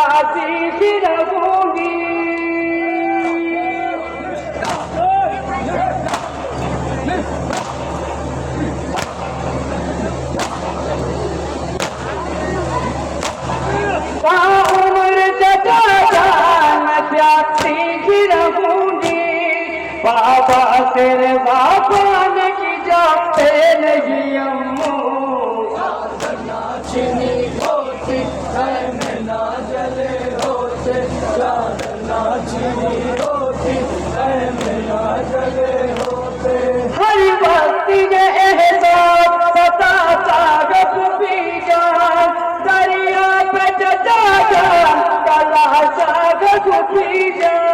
प्यासी सी रहूंगी। उम्र जगा मैं प्यासी सी रहूंगी। बाबा तेरे बाबा ने की जाते नहीं अम्मू। नाचनी होती मैं ना जले होते, नाचनी होती मैं ना जले होते। हर वक्त ये एहसास सताता रब भी जान, दरिया पे जजा जान कला सागब भी जान।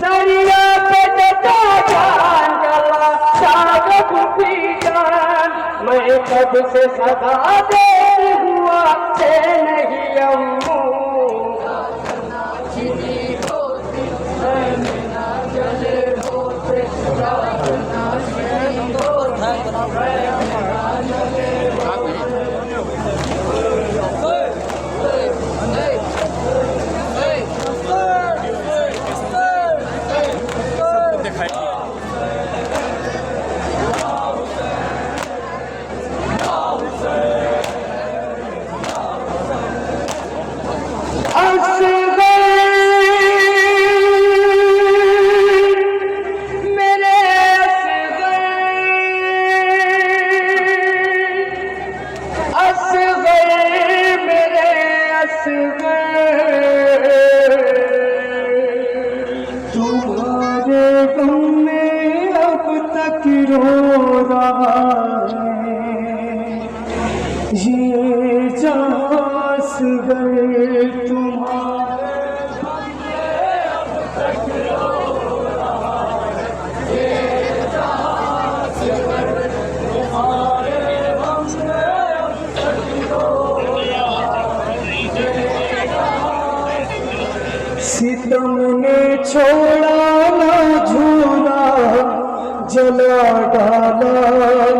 दरिया पे जजा जान कला सागब भी जान। मैं कब से सदा देर हुआ से नहीं अम्मू। नाचनी होती मैं ना जले होते, नाचनी होती मैं ना जले तुम्हारे गम में अब तक रो रहा है ये जहां असगर। तुम्हारे गम में अब तक रो रहा है ये जहां असगर। तुम्हारे गम में अब तक रो रहा है ये जहां असगर। सितम ने छोड़ा ना झूला, जला डाला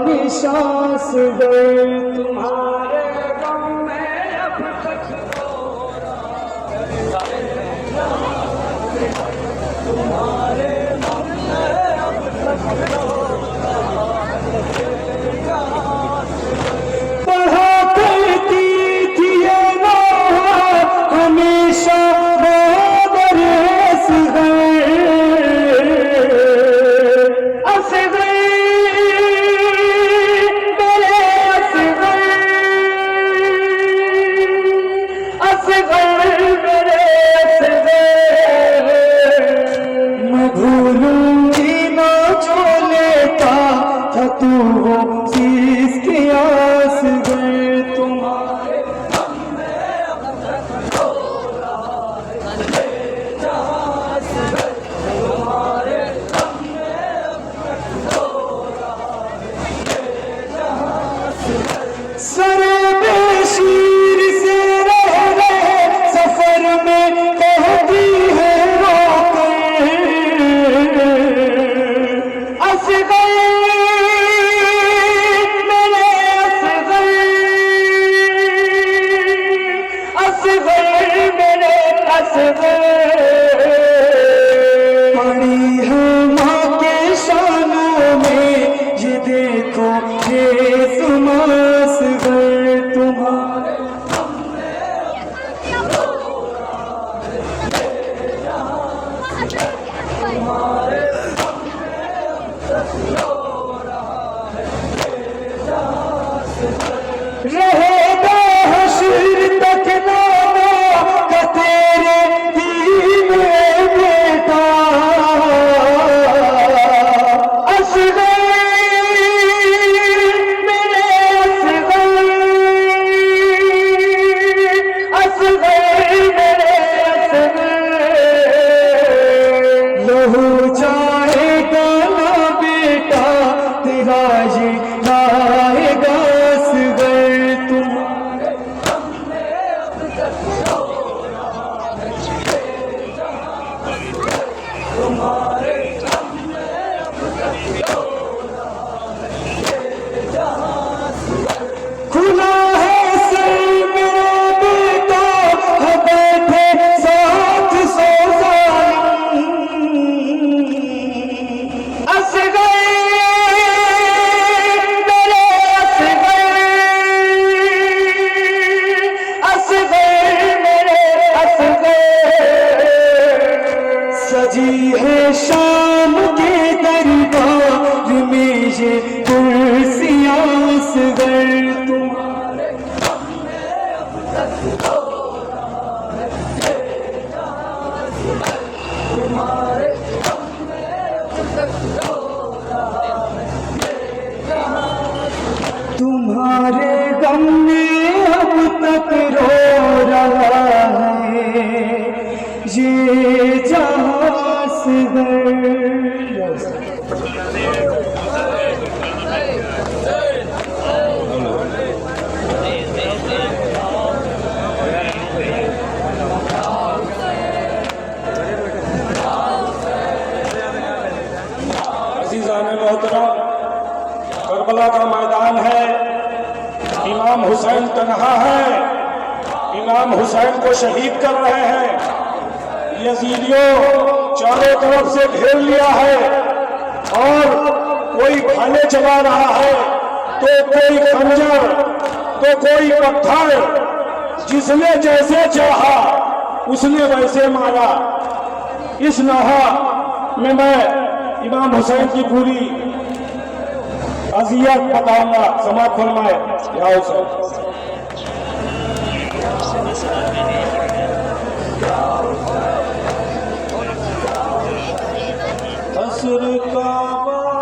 निशास गए। तुम्हारे गम में अब तक रो रहा है ये जहां असगर। तुम्हारे गम में अब तक रो रहा है ये जहां असगर। पढ़ा करती थी ये नौहा हमेशा तू हो चीज की आस गए। तुम्हारे गम में अब तक रो रहा है ये जहां असगर। तुम्हारे गम में अब तक रो रहा है ये जहां असगर। सरे बेशीर से रह रहे सफर में कहती है रोके असगर। पड़ी है माँ के शानों में ये देखो ये सुमास गए। तुम्हारे गम में अब तक रो रहा है ये जहां असगर। तुम्हारे गम में अब तक रो रहा है ये जहां असगर। रहेगा हश्र तक नामा का तेरे दीन में बेटा असगर। मेरे असगर, असगर मेरे असगर। लहू जाएगा ना बेटा तेरा ये लाएगा असगर। तुम्हारे गम में अब तक रो रहा है ये जहां असगर। तुम्हारे गम में अब तक रो कुर्सियां असगर तुम्हारे तुम्हारे गम में अब तक रो रहा है ये जहां असगर। अज़ीज़ान मोहतरम, करबला का मैदान है, इमाम हुसैन तन्हा है, इमाम हुसैन को शहीद कर रहे हैं। यजीदियों चारों तरफ से घेर लिया है और कोई भाले चला रहा है, तो कोई खंजर तो कोई पत्थर, जिसने जैसे चाहा उसने वैसे मारा। इस नहा में मैं इमाम हुसैन की पूरी अजियत बताऊंगा। समाप्त फरमाए या हुसैन।